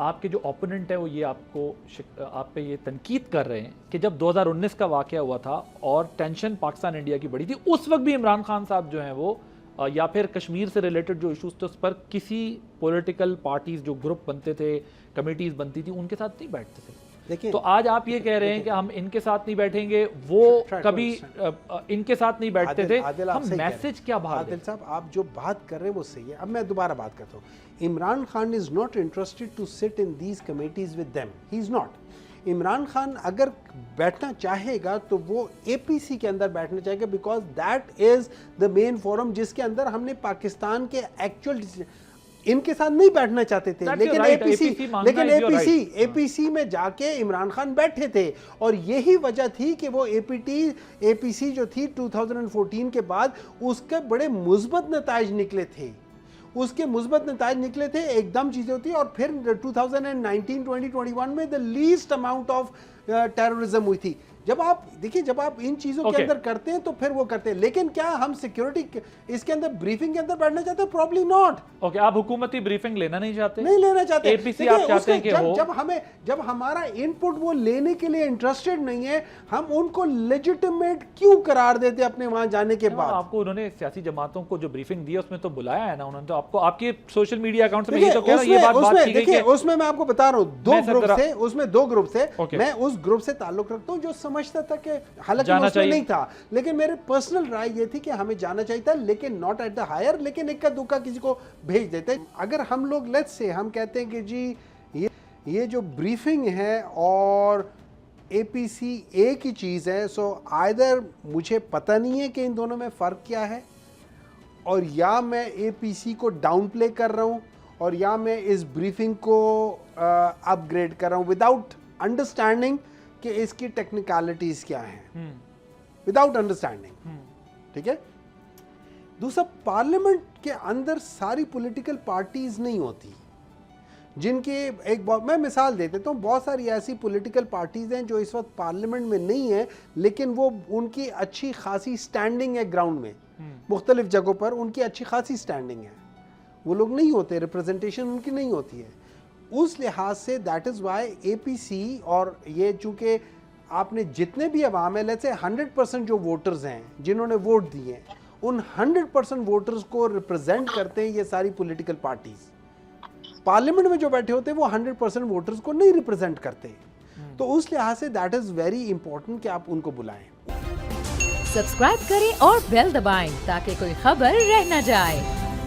آپ کے جو اوپوننٹ ہے وہ یہ آپ پہ یہ تنقید کر رہے ہیں کہ جب 2019 کا واقعہ ہوا تھا اور ٹینشن پاکستان انڈیا کی بڑی تھی، اس وقت بھی عمران خان صاحب جو ہیں وہ یا پھر کشمیر سے ریلیٹڈ جو ایشوز تھے اس پر کسی پولیٹیکل پارٹیز جو گروپ بنتے تھے، کمیٹیز بنتی تھی، ان کے ساتھ نہیں بیٹھتے تھے. تو آج آپ یہ کہہ رہے ہیں کہ ہم ان کے ساتھ نہیں بیٹھیں گے، وہ کبھی ان کے ساتھ نہیں بیٹھتے تھے. ہم میسج کیا بات عادل صاحب آپ جو بات کر رہے ہیں وہ صحیح ہے. اب میں دوبارہ بات کرتا ہوں. Imran Khan is not interested to sit in these committees with them. He is not. Imran Khan اگر بیٹھنا چاہے گا تو وہ اے پی سی کے اندر بیٹھنا چاہے گا، because that is the main forum جس کے اندر ہم نے پاکستان کے ایکچوئل ان کے ساتھ نہیں بیٹھنا چاہتے تھے، لیکن اے پی سی میں جا کے عمران خان بیٹھے تھے. اور یہی وجہ تھی کہ وہ اے پی سی جو تھی 2014 کے بعد اس کے بڑے مثبت نتائج نکلے تھے. ایک دم چیزیں ہوتی. اور پھر 2019-2021 میں the least amount of terrorism ہوئی تھی. جب آپ دیکھیں، جب آپ ان چیزوں کے اندر کرتے ہیں تو پھر وہ کرتے ہیں. لیکن کیا ہم سیکیورٹی اس کے اندر بریفنگ کے اندر بیٹھنا چاہتے ہیں؟ Probably not. اوکے، آپ حکومتی بریفنگ لینا نہیں چاہتے؟ نہیں لینا چاہتے. اے پی سی آپ چاہتے ہیں کہ جب ہمارا ان پٹ وہ لینے کے لیے انٹرسٹڈ نہیں ہے، ہم ان کو لیجیٹمیٹ کیوں قرار دیتے اپنے وہاں جانے کے بعد؟ آپ کو انہوں نے سیاسی جماعتوں کو جو بریفنگ دی اس میں تو بلایا ہے نا انہوں نے. تو آپ کو آپ کے سوشل میڈیا اکاؤنٹ سے یہ تو کہہ رہا ہوں، یہ بات کی گئی کہ اس میں آپ کو بتا رہا ہوں دو گروپ تھے. میں اس گروپ سے تعلق رکھتا ہوں جو سمجھتا تھا کہ حالانکہ اس میں نہیں تھا، لیکن میرے پرسنل رائے یہ تھی کہ ہمیں جانا چاہیے تھا، لیکن ناٹ ایٹ دا ہائر. لیکن ایک کا دکا کسی کو بھیج دیتے. اگر ہم لوگ لیٹس سے ہم کہتے ہیں کہ جی یہ جو بریفنگ ہے اور اے پی سی ایک ہی چیز ہے، سو آئدر مجھے پتہ نہیں ہے کہ ان دونوں میں فرق کیا ہے، اور یا میں اے پی سی کو ڈاؤن پلے کر رہا ہوں، اور یا میں اس بریفنگ کو اپ گریڈ کر رہا ہوں وداؤٹ انڈرسٹینڈنگ کہ اس کی ٹیکنیکلٹیز کیا ہیں، وداؤٹ انڈرسٹینڈنگ. ٹھیک ہے. دوسرا، پارلیمنٹ کے اندر ساری پولیٹیکل پارٹیز نہیں ہوتی جن کے میں مثال دے دیتا ہوں. بہت ساری ایسی پولیٹیکل پارٹیز ہیں جو اس وقت پارلیمنٹ میں نہیں ہیں، لیکن وہ ان کی اچھی خاصی سٹینڈنگ ہے گراؤنڈ میں، مختلف جگہوں پر ان کی اچھی خاصی سٹینڈنگ ہے. وہ لوگ نہیں ہوتے، ریپرزنٹیشن ان کی نہیں ہوتی ہے. اس لحاظ سے دیٹ از وائی اے پی سی اور یہ چونکہ آپ نے جتنے بھی عوام ہے، لیٹس سے 100% جو ووٹرز ہیں جنہوں نے ووٹ دیے ہیں، ان 100% ووٹرز کو ریپرزینٹ کرتے ہیں یہ ساری پولیٹیکل پارٹیز. پارلیمنٹ میں جو بیٹھے ہوتے ہیں وہ 100% ووٹرز کو نہیں ریپرزینٹ کرتے. تو اس لحاظ سے دیٹ از ویری امپورٹنٹ کہ آپ ان کو بلائیں. سبسکرائب کریں اور بیل دبائیں تاکہ کوئی خبر رہ نہ جائے.